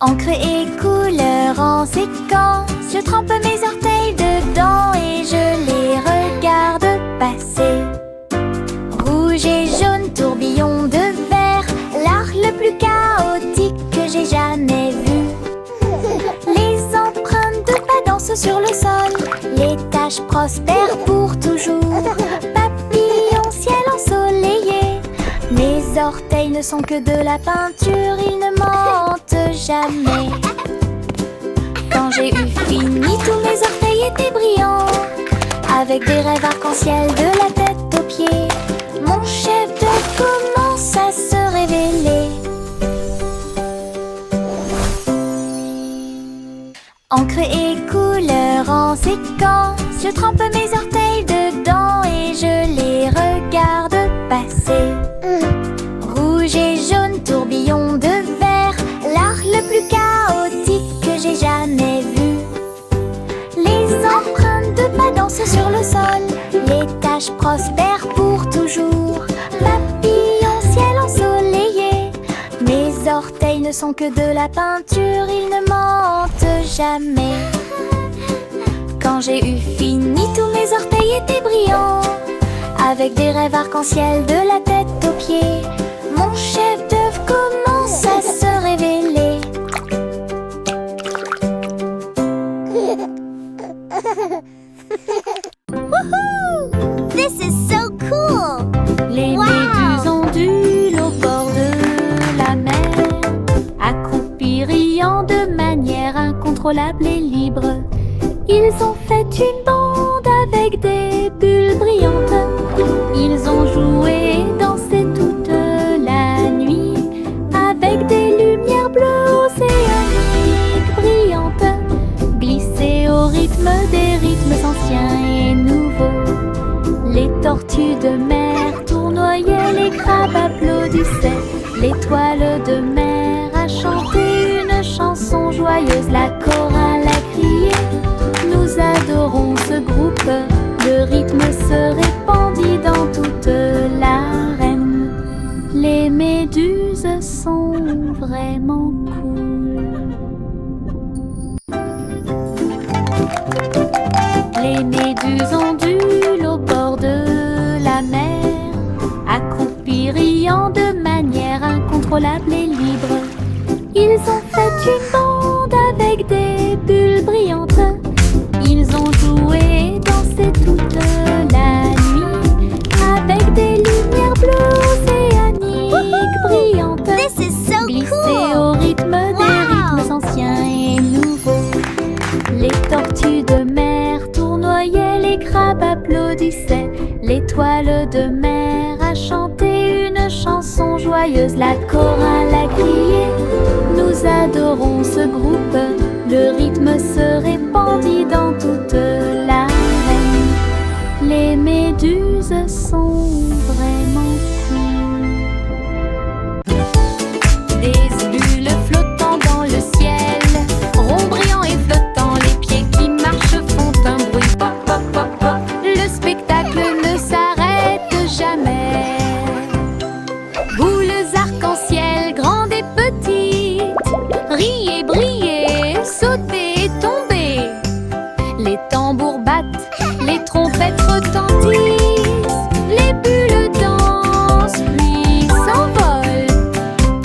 Encre et couleur en séquence, je trempe mes orteils dedans et je les regarde passer. Rouge et jaune, tourbillon de verre, l'art le plus chaotique que j'ai jamais vu. Les empreintes de pas dansent sur le sol, les taches prospèrent pour toujours. Papillon, ciel ensoleillé, mes orteils ne sont que de la peinture, ils ne mentent jamais. Quand j'ai eu fini, tous mes orteils étaient brillants, avec des rêves arc-en-ciel de la tête aux pieds. Mon chef-d'œuvre commence à se révéler. Encre et couleur en séquence, je trempe mes orteils dedans et je les regarde passer. Rouge et jaune, tourbillon de verre, l'art le plus chaotique que j'ai jamais vu. Les empreintes de pas dansent sur le sol, les taches prospèrent pour toujours. Papillon, ciel ensoleillé, mes orteils ne sont que de la peinture, ils ne mentent jamais. Quand j'ai eu fini, tous mes orteils étaient brillants, avec des rêves arc-en-ciel de la tête aux pieds. Mon chef-d'œuvre commence à se révéler. Woohoo! This is so cool! Les Wow! méduses ondulent au bord de la mer, accroupis riant de manière incontrôlable et libre. Ils ont fait une bande avec des bulles brillantes. Ils ont joué et dansé toute la nuit, avec des lumières bleues océaniques brillantes, glissées au rythme des rythmes anciens et nouveaux. Les tortues de mer tournoyaient, les crabes applaudissaient, l'étoile de mer a chanté une chanson joyeuse, la chorale a crié. Nous adorons ce groupe, le rythme se répandit dans toute l'arène. Les méduses sont vraiment cool. Les méduses ondulent au bord de la mer, accroupis riant de manière incontrôlable et libre. Ils ont fait une bande avec des bulles brillantes. Ils ont joué et dansé toute la nuit, avec des lumières bleues océaniques brillantes, This is so glissées cool! au rythme des Wow! rythmes anciens et nouveaux. Les tortues de mer tournoyaient, les crabes applaudissaient, l'étoile de mer a chanté une chanson joyeuse, la chorale a crié. Nous adorons ce groupe, le rythme se répandit dans toute l'arène. Les méduses sont vraiment cool. Des bulles flottant dans le ciel, ronds brillants et flottants, les pieds qui marchent font un bruit pop pop pop pop. Le spectacle ne s'arrête jamais. Boules arc-en-ciel, grandes et petites, riez, brillez, sautez et tombez. Les tambours battent, les trompettes retentissent, les bulles dansent puis s'envolent.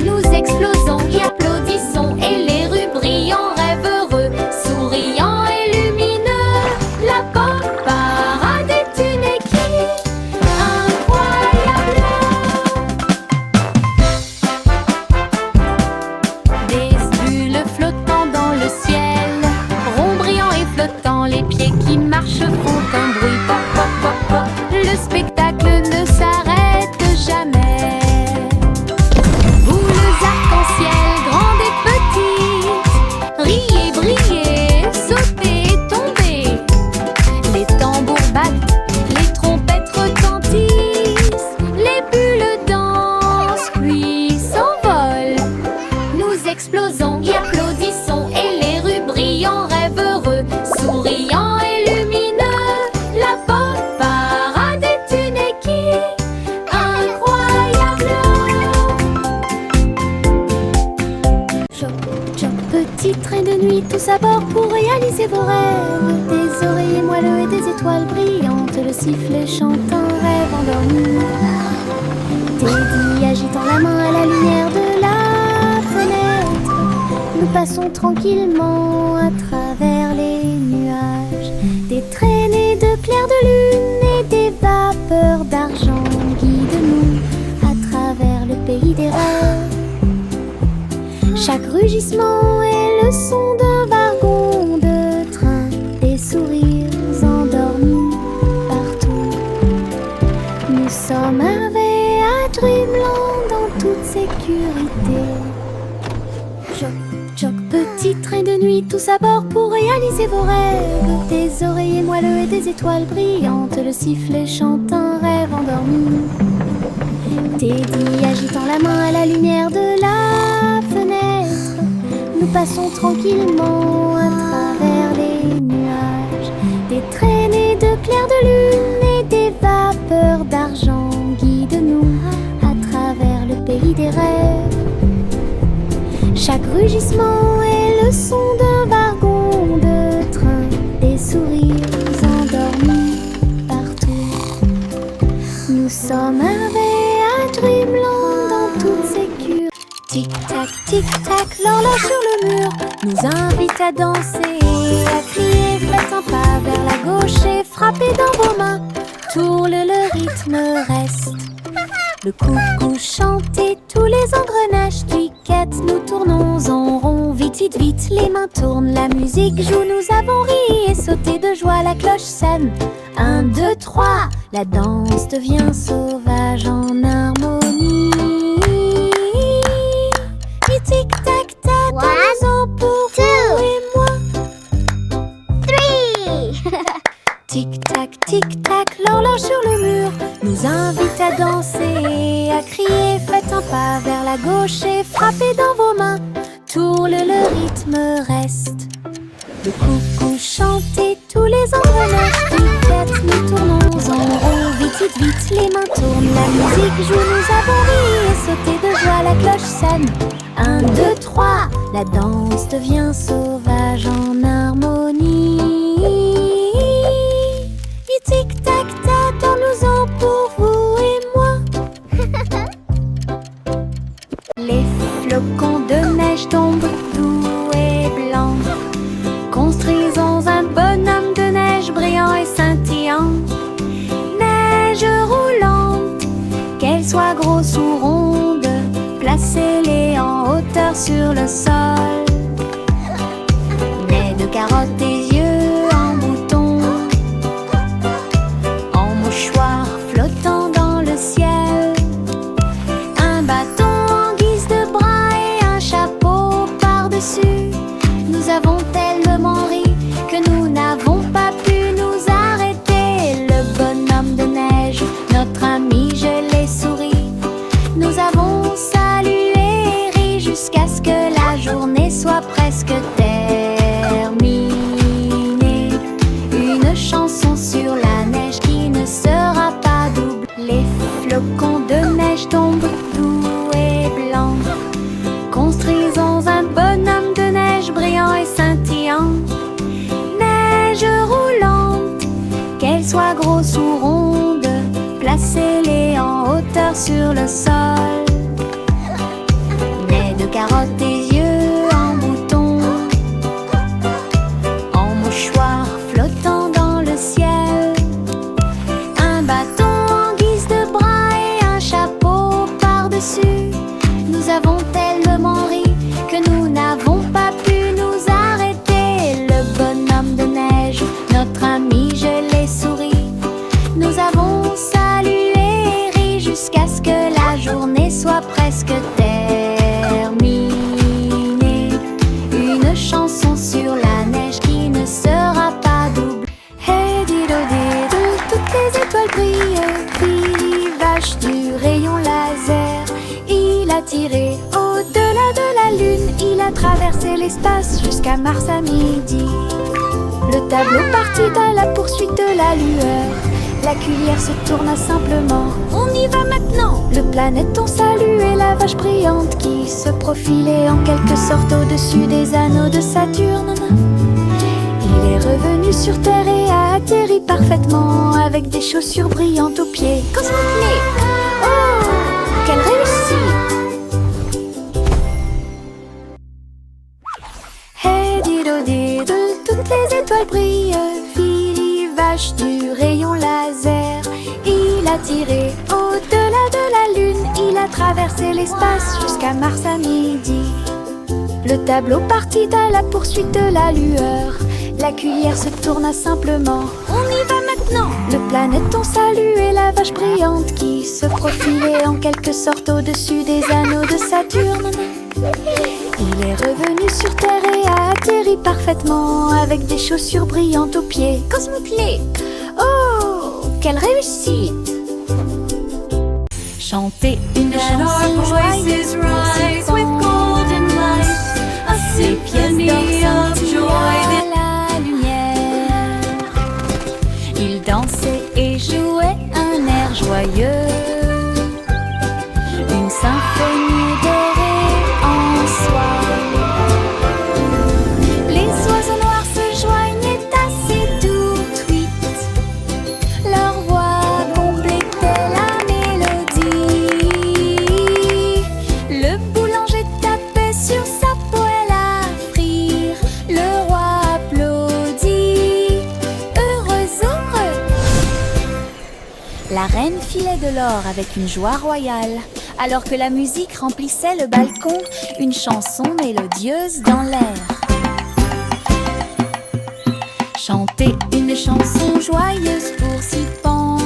Nous explosons et applaudissons et les rues brillent en rêve heureux, souriants et lumineux. La pop parade est une équipe incroyable. Des bulles flottant dans le ciel, ronds brillants et flottants, les pieds qui marchent font un bruit pop pop pop pop. Le spectacle ne s'arrête jamais. Boules arc-en-ciel, grandes et petites, riez, brillez, sautez et tombez. Les tambours battent, les trompettes retentissent, les bulles dansent puis s'envolent. Nous explosons et applaudissons et les rues brillent en rêve heureux, souriants et lumineux. La pop parade est une équipe incroyable. Chop, chop, petit train de nuit, tous à bord pour réaliser vos rêves. Des oreillers moelleux et des étoiles brillantes, le sifflet chante un rêve endormi. Teddy agitant la main à la lumière de la fenêtre. Nous passons tranquillement à travers les nuages. Des traînées de clairs de lune et des vapeurs d'argent guident-nous à travers le pays des rêves. Chaque rugissement est le son d'un wagon de train, des sourires endormis partout. Nous sommes arrivés à Dreamland en toute sécurité. Choc, choc, petit train de nuit, tous à bord pour réaliser vos rêves. Des oreillers moelleux et des étoiles brillantes, le sifflet chante un rêve endormi. Teddy agitant la main à la lumière de la fenêtre. Nous passons tranquillement à travers les nuages. Des traînées de clairs de lune et des vapeurs d'argent guident-nous à travers le pays des rêves. Chaque rugissement est le son d'un wagon de train, des sourires endormis partout. Nous sommes arrivés à Dreamland en toute sécurité. Tic-tac, tic-tac, l'horloge sur le mur nous invite à danser, à crier, faites un pas vers la gauche et frappez dans vos mains. Tourne, le rythme reste. Le coucou chante et tous les engrenages cliquettent. Nous tournons en rond, vite, vite, vite, les mains tournent, la musique joue. Nous avons ri et sauté de joie, la cloche sonne. 1, 2, 3, la danse devient sauvage en harmonie. Et tic-tac-tac, dansons pour vous et moi. 3. Tic-tac, tic-tac, l'horloge sur le mur nous invite à danser, à crier, faites un pas vers la gauche et frappez dans vos mains. Tourne, le rythme reste. Le coucou chante et tous les engrenages cliquettent. Nous tournons en rond, vite, vite, vite, les mains tournent, la musique joue. Nous avons ri et sauté de joie, la cloche sonne. 1, 2, 3, la danse devient sauvage en harmonie. Et tic-tac-tac, dansons pour vous et moi. Les flocons de neige tombent doux et blancs. Construisons un bonhomme de neige brillant et scintillant. Neige roulante, qu'elle soit grosse ou ronde, placez-les en hauteur sur le sol. Nez de carottes et yeux en bouton, en mouchoir flottant dans le ciel. Un bâton en guise de bras et un chapeau par-dessus. Nous avons tellement ri que nous n'avons pas pu nous arrêter. Le bonhomme de neige, notre ami gelé sourit. Nous avons salué et ri jusqu'à ce que la journée soit presque terminée. Une chanson sur la neige qui ne sera pas double. Les flocons de neige tombent doux et blancs. Construisons un bonhomme de neige brillant et scintillant. Neige roulante, qu'elle soit grosse ou ronde, placez-les en hauteur sur le sol. Nez de carottes et yeux en bouton, en mouchoir flottant dans le ciel. Un bâton en guise de bras et un chapeau par-dessus. Nous avons tellement ri que nous n'avons pas pu nous arrêter. Le bonhomme de neige, notre ami gelé sourit. Nous avons salué et ri jusqu'à ce que la journée soit presque terminée. Une chanson sur la neige qui ne sera pas double. Hey dido, toutes les étoiles brillent. Rivage du rayon laser, il a tiré au-delà de la lune. Il a traversé l'espace jusqu'à Mars à midi. Le tableau partit à la poursuite de la lueur. La cuillère se tourna simplement. On y va maintenant. Le planéton saluait la vache brillante qui se profilait en quelque sorte au-dessus des anneaux de Saturne. Il est revenu sur Terre et a atterri parfaitement avec des chaussures brillantes aux pieds. Cosmoplay. Oh, quelle réussite! Hey dido dido, toutes les étoiles brillent. Philly, vache du rayon laser. Il a tiré au-delà de la lune. Il a traversé l'espace jusqu'à Mars à midi. Le tableau partit à la poursuite de la lueur. La cuillère se tourna simplement. On y va maintenant. Le planéton saluait la vache brillante qui se profilait en quelque sorte au-dessus des anneaux de Saturne. Il est revenu sur Terre et a atterri parfaitement avec des chaussures brillantes aux pieds. Cosmoplay. Oh, quelle réussite! Chanter une chanson joyeuse with golden light, a symphony of joy. La lumière. Il dansait et jouait un air joyeux, une symphonie dorée en soi. Les oiseaux noirs se joignaient à ces doux tweets. Leur voix complétait la mélodie. Le boulanger tapait sur sa poêle à frire. Le roi applaudit. Heureux, heureux. La reine filait de l'or avec une joie royale. Alors que la musique remplissait le balcon, une chanson mélodieuse dans l'air. Chanter une chanson joyeuse pour s'y pense.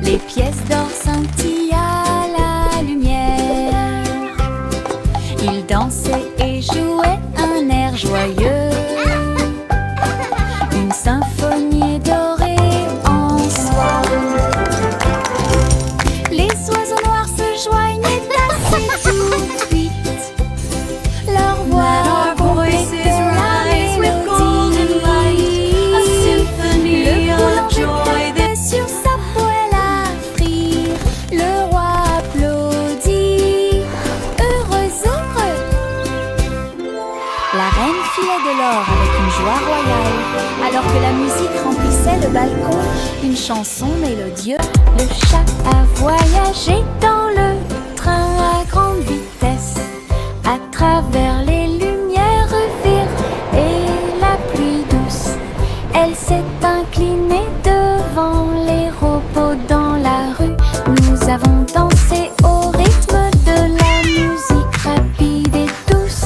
Les pièces d'or scintillent à la lumière. Il dansait et jouait un air joyeux, une symphonie dorée en soi. Les oiseaux noirs se joignaient à ces doux tweets. Leur voix complétait la mélodie. Le boulanger tapait sur sa poêle à frire. Le roi applaudit. Heureux, heureux. La reine filait de l'or avec une joie royale. Alors que la musique remplissait le balcon, une chanson mélodieuse. Le chat a voyagé dans le train à grande vitesse, à travers les lumières vives et la pluie douce. Elle s'est inclinée devant les robots dans la rue. Nous avons dansé au rythme de la musique rapide et douce.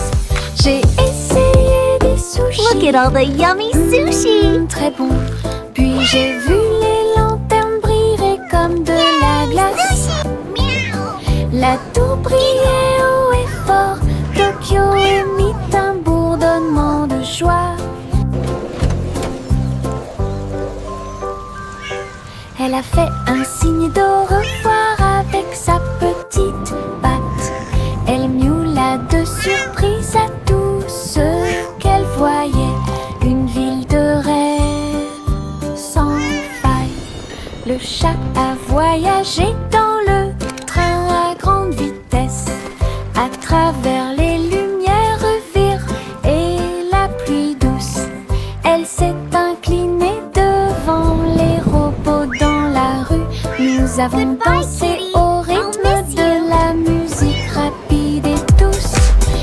J'ai essayé des sushis. Look at all the yummy sushi. Très bon. Puis j'ai vu les lanternes briller comme de la glace. La tour brillait haut et fort. Tokyo émit un bourdonnement de joie. Elle a fait un signe d'au revoir avec sa petite patte. Elle miaula de surprise à tout ce qu'elle voyait. Une ville de rêve sans faille. Le chat a voyagé dans le train à grande vitesse, à travers les lumières vives et la pluie douce. Elle s'est inclinée devant les robots dans la rue. Nous avons dansé au rythme de la musique rapide et douce.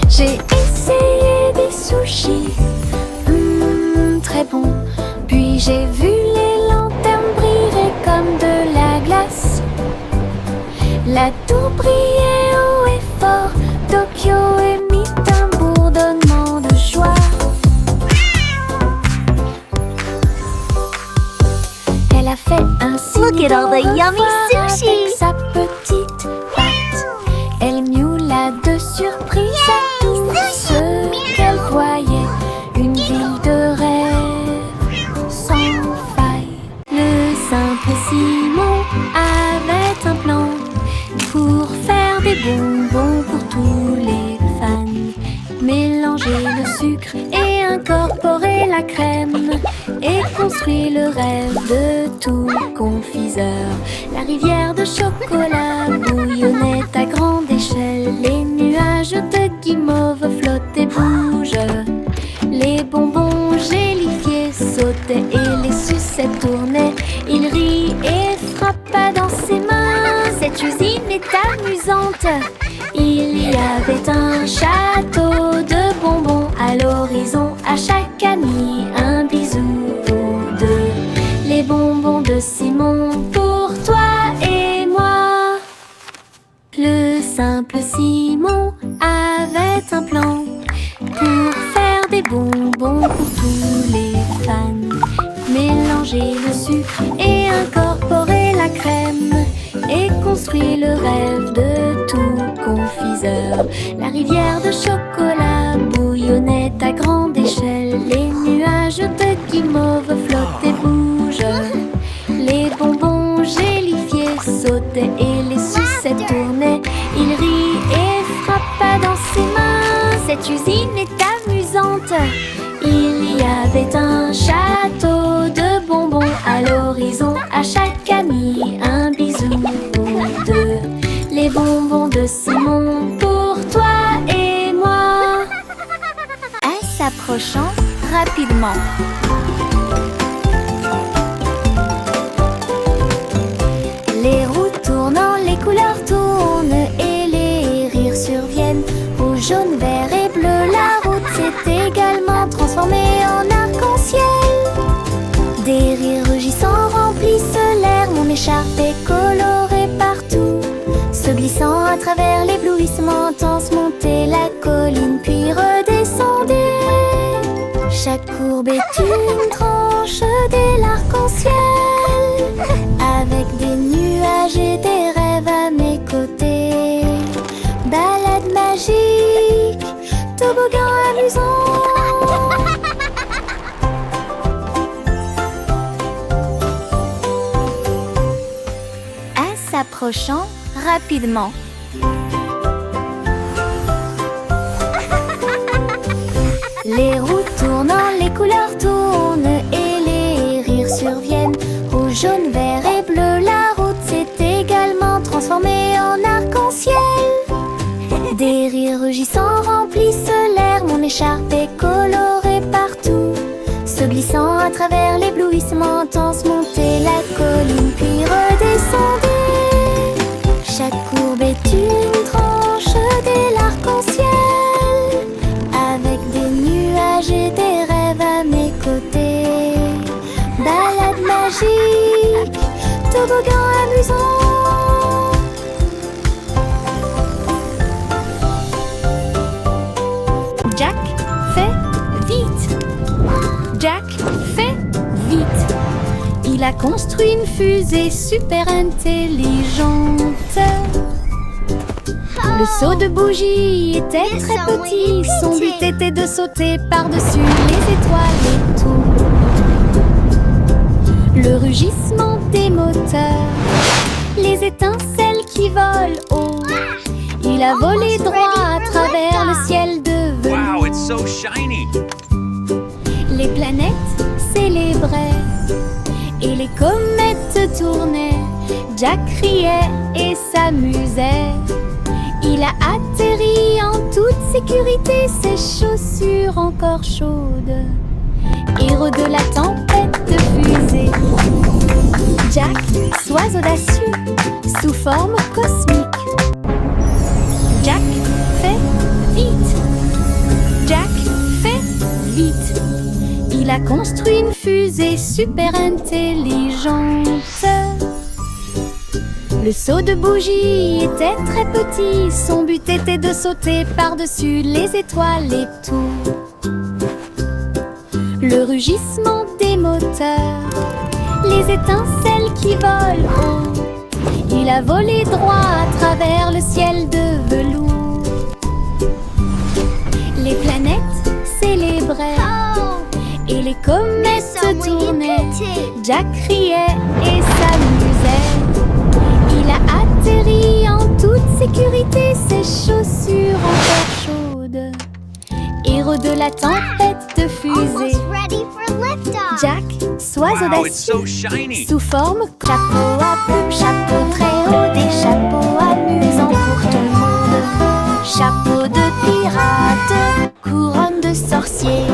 J'ai essayé des sushis, très bon. Puis j'ai vu les lanternes briller comme de la glace. La tour brillait haut et fort. Tokyo émit un bourdonnement de joie. Elle a fait un signe Look at all the d'au yummy revoir sushi. avec sa petite patte. Elle miaula de surprise à tout ce qu'elle voyait. Une ville de rêve sans faille. Le simple Simon avait un plan pour faire des bonbons pour tous les fans. Mélanger le sucre et incorporer incorporer la crème et construit le rêve de tout confiseur. La rivière de chocolat bouillonnait à grande échelle. Les nuages de guimauve flottent et bougent. Les bonbons gélifiés sautaient et les sucettes tournaient. Il rit et frappa dans ses mains. Cette usine est amusante. Il y avait un château de bonbons à l'horizon. À chaque ami un bisou ou deux. Les bonbons de Simon pour toi et moi. Le simple Simon avait un plan pour faire des bonbons pour tous les fans. Mélanger le sucre et incorporer la crème et construit le rêve de tout confiseur. La rivière de chocolat bouillonnait à grande échelle. Les nuages de guimauve flottent et bougent. Les bonbons gélifiés sautaient et les sucettes tournaient. Il rit et frappa dans ses mains. Cette usine est amusante. Il y avait un château de bonbons à l'horizon. À chaque ami un bisou ou deux. Les bonbons de Simon pour toi et moi. En s'approchant rapidement. Les roues tournant, les couleurs tournent et les rires surviennent. Rouge, jaune, vert et bleu, la route s'est également transformée en arc-en-ciel. Des rires rugissants remplissent l'air. Mon écharpe est colorée partout. Se glissant à travers l'éblouissement intense, montez la colline puis redescendez. Chaque courbe est une tranche de l'arc-en-ciel. Avec des nuages et des rêves à mes côtés. Balade magique, toboggan amusant. En s'approchant rapidement. Les roues tournant, les couleurs tournent et les rires surviennent. Rouge, jaune, vert et bleu, la route s'est également transformée en arc-en-ciel. Des rires rugissants remplissent l'air. Mon écharpe est colorée partout. Se glissant à travers l'éblouissement intense, montez la colline puis redescendez. Chaque courbe est une tranche de l'arc-en-ciel. Avec des nuages et des rêves à mes côtés. Balade magique, toboggan amusant. Jack fait vite. Jack fait vite. Il a construit une fusée super intelligente. Le seau de bougie était It's très so petit. Son itty-bitty. but était de sauter par-dessus les étoiles et tout. Le rugissement des moteurs, les étincelles qui volent haut. Il a volé droit à travers le ciel de velours. Wow, it's so shiny. Les planètes célébraient et les comètes tournaient. Jack riait et s'amusait. Il a atterri en toute sécurité, ses chaussures encore chaudes. Héros de la tempête de fusée. Jack, sois audacieux, sous forme cosmique. Jack fait vite. Jack fait vite. Il a construit une fusée super intelligente. Le seau de bougie était très petit. Son but était de sauter par-dessus les étoiles et tout. Le rugissement des moteurs, les étincelles qui volent haut. Il a volé droit à travers le ciel de velours. Les planètes célébraient et les comètes tournaient. Jack riait et s'amusait. Il a atterri en toute sécurité, ses chaussures encore chaudes. héros de la tempête de fusée. Almost ready for liftoff. Jack, sois Wow, it's so audacieux. shiny. Sous forme chapeau à plumes, chapeau très haut, des chapeaux amusants pour tout le monde. Chapeau de pirate, couronne de sorcier,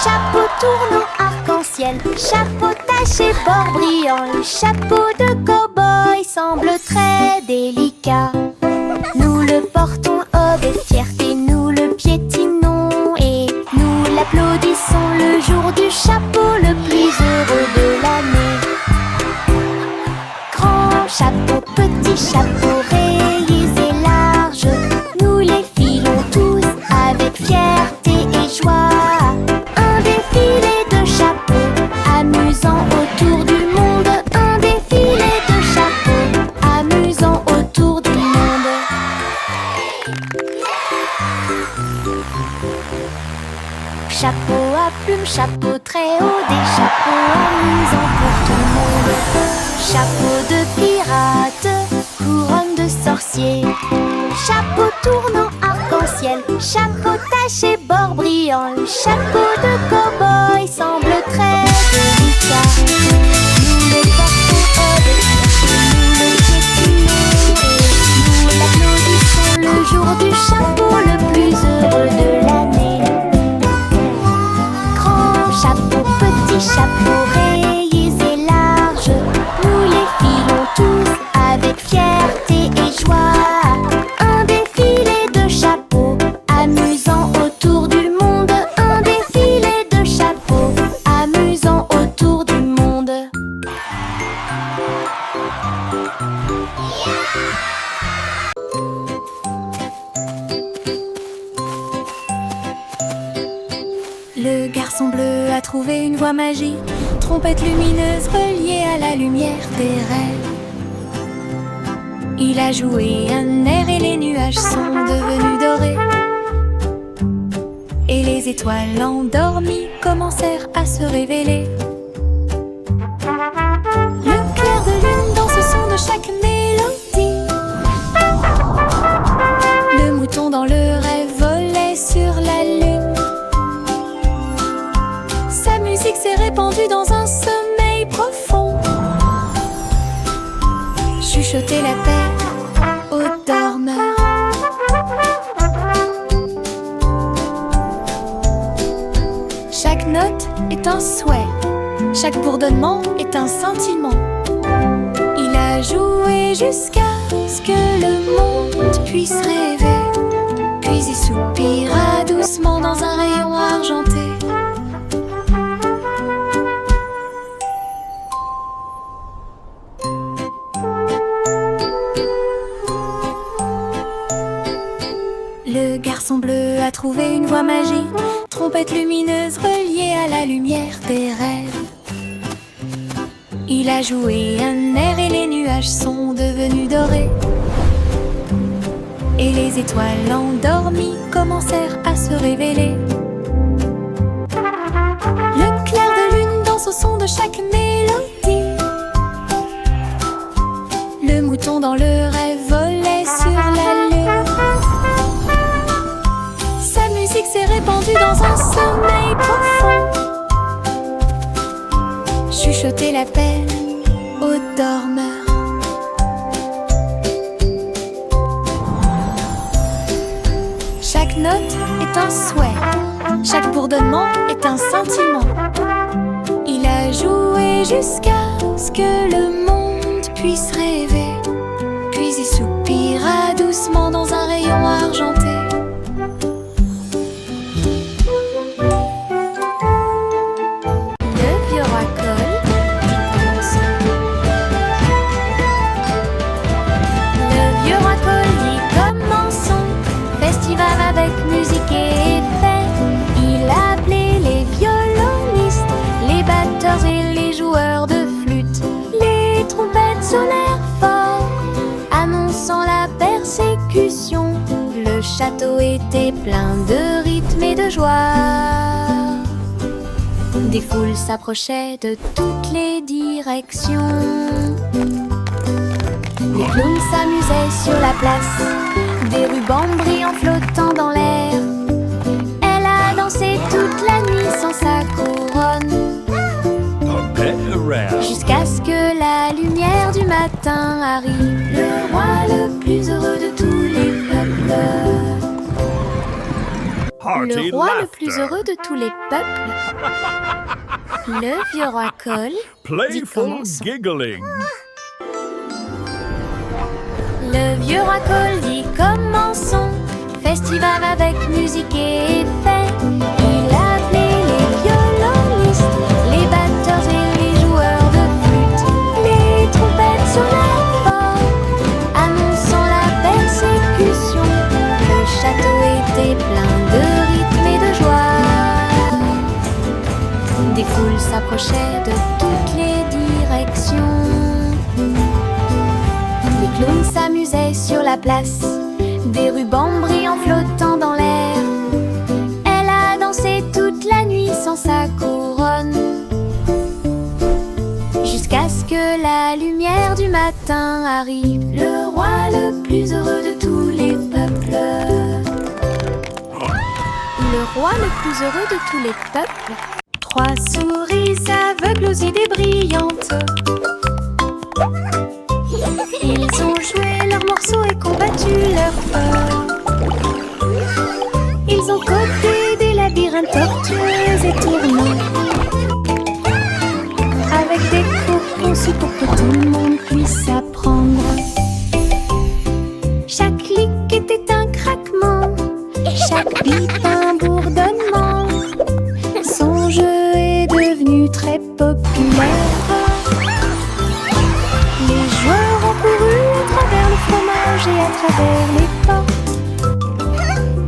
chapeau tournant arc-en-ciel, chapeau taché bord brillant. Le chapeau de cow-boy semble très délicat. Nous le portons avec fierté, nous le piétinons et nous l'applaudissons le jour du chapeau le plus heureux de l'année. Grand chapeau, petit chapeau, rayés et larges, nous les filons tous avec fierté et joie. Un défilé de chapeaux, amusant autour du monde. Un défilé de chapeaux, amusant autour du monde. Chapeau à plumes, chapeau très haut, des chapeaux amusants pour tout le monde. Chapeau de pirate, couronne de sorcier, chapeau tournant arc-en-ciel, chapeau taché bord brillant. Le chapeau de cow-boy semble très délicat. Nous le portons avec fierté, nous le piétinons et nous l'applaudissons le jour du chapeau le plus heureux de l'année. Grand chapeau, petit chapeau, rayés et larges, nous les filons tous avec fierté et joie. Un défilé de chapeaux, amusant autour du monde. Un défilé de chapeaux, amusant autour du monde. Le garçon bleu a trouvé une voie magique, trompette lumineuse reliée à la lumière des rêves. Il a joué un air et les nuages sont devenus dorés. Et les étoiles endormies commencèrent à se révéler. Le clair de lune dans ce son de chaque mélodie. Le mouton dans le rêve volait sur la lune. Sa musique s'est répandue dans un sommeil profond. Chuchoter la paix aux dormeurs. Chaque note est un souhait, chaque bourdonnement est un sentiment. Il a joué jusqu'à ce que le monde puisse rêver. Puis il soupira doucement dans un rayon argenté. Le garçon bleu a trouvé une voie magique, trompette lumineuse reliée à la lumière des rêves. Il a joué un air et les nuages sont devenus dorés. Et les étoiles endormies commencèrent à se révéler. Le clair de lune danse au son de chaque mélodie. Le mouton dans le rêve volait sur la lune. Sa musique s'est répandue dans un sommeil profond. Chuchoter la paix aux dormeurs. Chaque note est un souhait, chaque bourdonnement est un sentiment. Il a joué jusqu'à ce que le monde puisse rêver. Puis il soupira doucement dans un rayon argenté. Le vieux racole dit Le vieux racole dit commençons. Festival avec musique et fête. Il a appelé les violonistes, les batteurs et les joueurs de flûte. Les trompettes sonnèrent fort, annonçant la persécution. Le château était plein de rythme et de joie. Des foules s'approchaient de toutes les directions. Les clowns s'amusaient sur la place, des rubans brillants flottant dans l'air. Elle a matin arrive le roi le plus heureux de tous les peuples. Le roi le plus heureux de tous les peuples. Le vieux roi Cole dit Playful commençons. giggling. Le vieux roi Cole dit commençons. Festival avec musique et effets. Il a appelé les violonistes, les batteurs et les joueurs de flûte, les trompettes sur la forme, annonçant la persécution. Le château était plein de rythme et de joie. Des foules s'approchaient de toutes les directions. Les clowns s'amusaient sur la place, des rubans brillants flottant dans l'air. Elle a dansé toute la nuit sans sa couronne, jusqu'à ce que la lumière du matin arrive. Le roi le plus heureux de tous les peuples. Le roi le plus heureux de tous les peuples. 3 souris aveugles aux idées brillantes. Ils ont joué leurs morceaux et combattu leur peur. Ils ont codé des labyrinthes tortueux et tournants, avec des cours conçus pour que tout le monde puisse apprendre. Chaque clic était un craquement, chaque bip un bourdonnement. Son jeu est devenu très populaire. Les joueurs ont couru à travers le fromage et à travers les portes.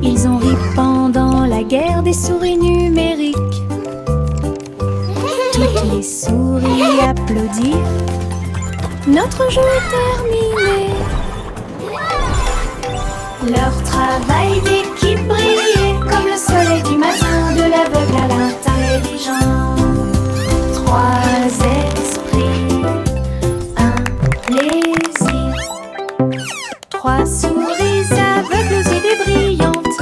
Ils ont ri pendant la guerre des souris numériques. Toutes les souris applaudirent. Notre jeu est terminé. Leur travail d'équipe brillait comme le soleil du matin, de l'aveugle à l'intelligent. 3 esprits, un plaisir. 3 souris aveugles aux idées brillantes.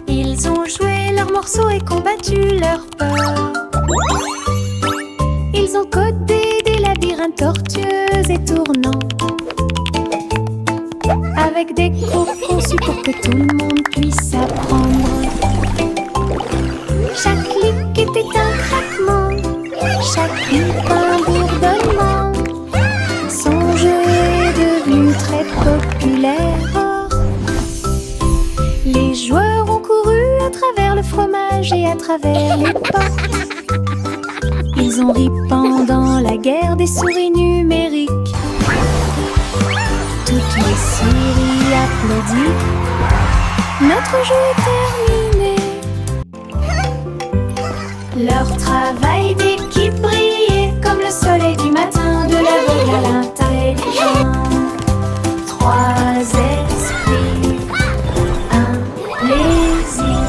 Ils ont joué leurs morceaux et combattu leur peur. Ils ont codé des labyrinthes tortueux et tournants, avec des cours conçus pour que tout le monde puisse apprendre. Chaque clic était un craquement, chaque bip un bourdonnement. Son jeu est devenu très populaire. Les joueurs ont couru à travers le fromage et à travers les portes. Ils ont ri pendant la guerre des souris numériques. Toutes les souris applaudissent. Notre jeu est terminé. Leur travail d'équipe brillait comme le soleil du matin, de l'aveugle à l'intelligent. 3 esprits, un plaisir.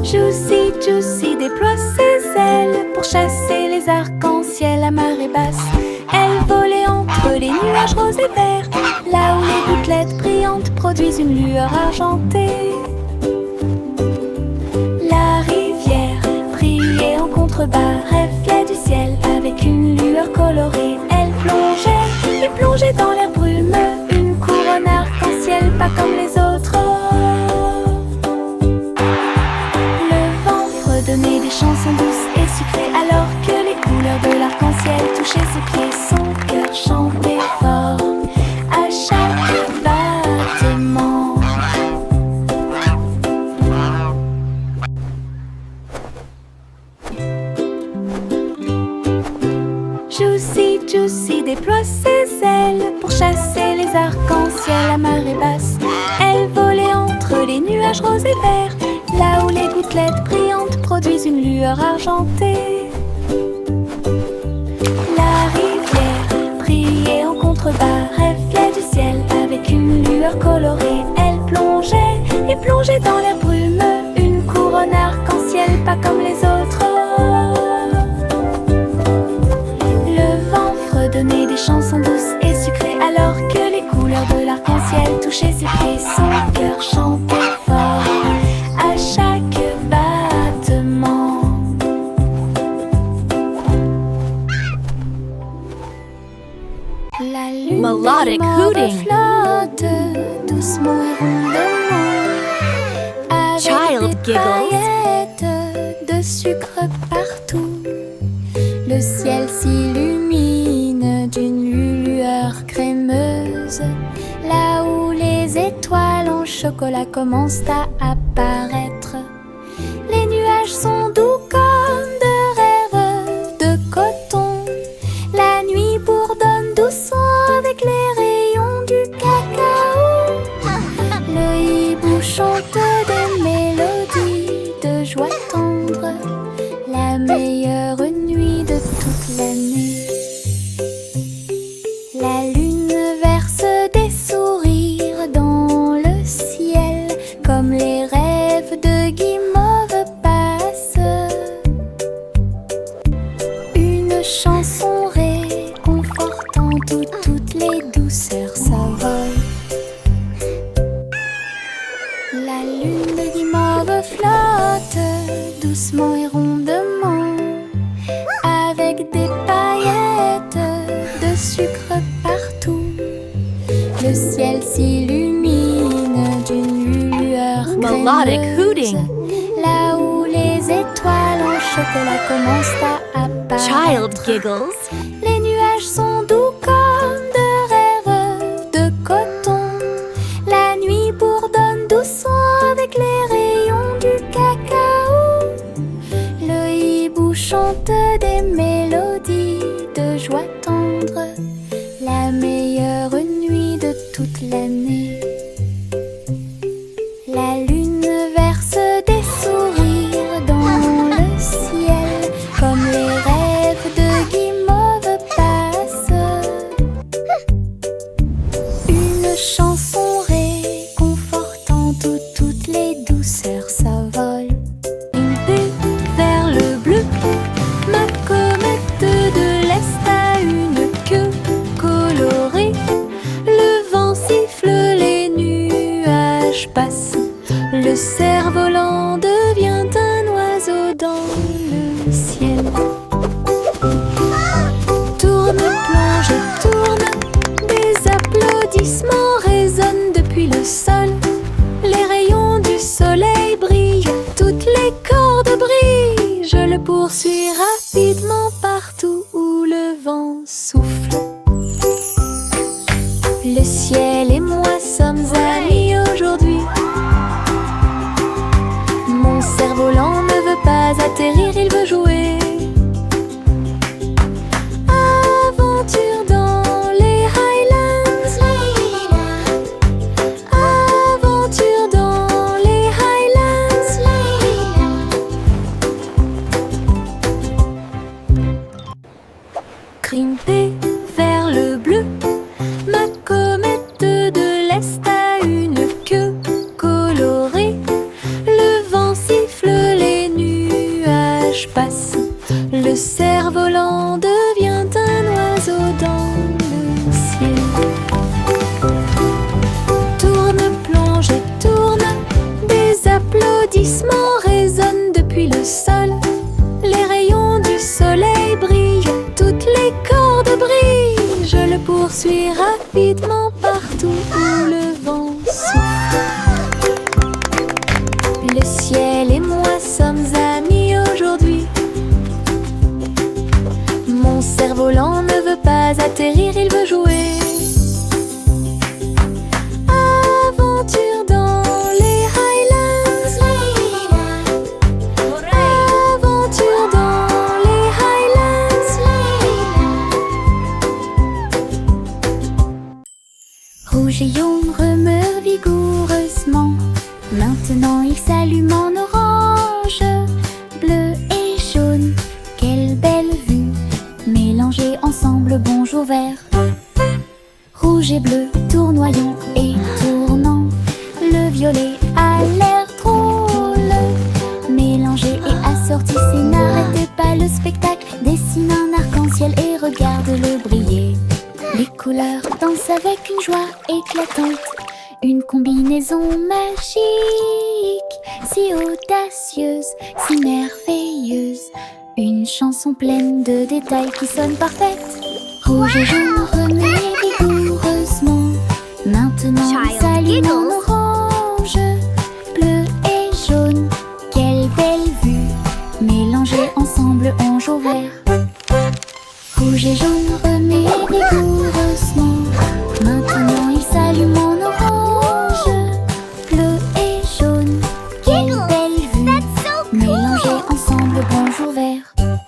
Juicy déploie ses ailes pour chasser les arcs-en-ciel à marée basse. Elle volait entre les nuages roses et verts, là où les gouttelettes brillantes produisent une lueur argentée. La rivière brillait en contrebas, reflet du ciel avec une lueur colorée. Elle plongeait et plongeait dans l'air brumeux, une couronne arc-en-ciel pas comme les autres. Le vent fredonnait des chansons douces et sucrées, alors que les couleurs de l'arc-en-ciel touchaient ses pieds. Son cœur chantait fort à chaque battement. Juicy déploie ses ailes pour chasser les arcs-en-ciel à marée basse. Elle volait entre les nuages roses et verts, là où les gouttelettes brillantes produisent une lueur argentée. La rivière brillait en contrebas, reflet du ciel avec une lueur colorée. Elle plongeait et plongeait dans l'air brumeux, une couronne arc-en-ciel pas comme les autres. Donner des chansons douces et sucrées, alors que les couleurs de l'arc-en-ciel touchaient ses pieds. Son cœur chantait fort à chaque battement. Giggles. paillettes de sucre partout. Le ciel s'illumine d'une lueur crémeuse. Là où les étoiles en chocolat commencent à apparaître. Les nuages sont doux comme de rêves de coton. La nuit bourdonne doucement avec les rayons du cacao. Le hibou chante des mélodies de joie tendre. La meilleure nuit de toute l'année. La lune verse des sourires dans le ciel, comme les rêves de guimauve passent. Une chanson réconfortant où toutes les douceurs s'envolent. La lune de guimauve flotte doucement et rondement, avec des paillettes de sucre partout. Le ciel s'illumine d'une lueur Melodic crémeuse. hooting. Là où les étoiles en chocolat commencent à apparaître. Child giggles. Les nuages sont doux comme de rêves de coton. La nuit bourdonne doucement avec les rayons du cacao. Le hibou chante des mélodies de joie tendre. La meilleure nuit de toute l'année. La lune verse des sourires dans le ciel, comme les rêves de guimauve passent. Une chanson réconfortante où toutes les douceurs s'envolent. Grimpée vers le bleu, ma comète de l'Est a une queue colorée. Le vent siffle, les nuages passent. Le cerf-volant devient un oiseau dans le ciel. Tourne, plonge, tourne, des applaudissements résonnent depuis le sol. Les rayons du soleil brillent, toutes les cordes brillent. Je le poursuis rapidement partout où le vent souffle. Le ciel et moi sommes amis aujourd'hui. Mon cerf-volant ne veut pas atterrir, il veut jouer. Aventure dans les Highlands. Aventure dans les Highlands. Grimpée vers le bleu, ma comète de l'Est a une queue colorée. Le vent siffle, les nuages passent. Le cerf-volant devient un oiseau dans le ciel. Tourne, plonge et tourne, des applaudissements résonnent depuis le sol. Les rayons du soleil brillent, toutes les cordes brillent. Je le poursuis rapidement partout où le vent souffle. Le ciel et moi sommes amis aujourd'hui. Mon cerf-volant ne veut pas atterrir, il veut jouer. Aventure dans les Highlands. Aventure dans les Highlands. Rouge et ombre meurt vigoureusement. Maintenant il s'allume en orange. Bleu et jaune, quelle belle vue. Mélangés ensemble, bonjour vert. Rouge et bleu, tournoyant et tournant. Le violet a l'air drôle. Mélangé et assorti, c'est n'arrêtez pas le spectacle. Dessine un arc-en-ciel et regarde-le briller. Les couleurs dansent avec une joie éclatante. Une combinaison magique, si audacieuse, si merveilleuse. Une chanson pleine de détails qui sonne parfaite. Rouge et jaune remet vigoureusement. Maintenant Child s'allume en giggles. orange. Bleu et jaune, Mélangés ensemble, on joue au vert. Rouge et jaune, remue vigoureusement. Maintenant il s'allume en orange. Bleu et jaune, quelle belle vue. That's so cool! Mélangés ensemble, bonjour vert.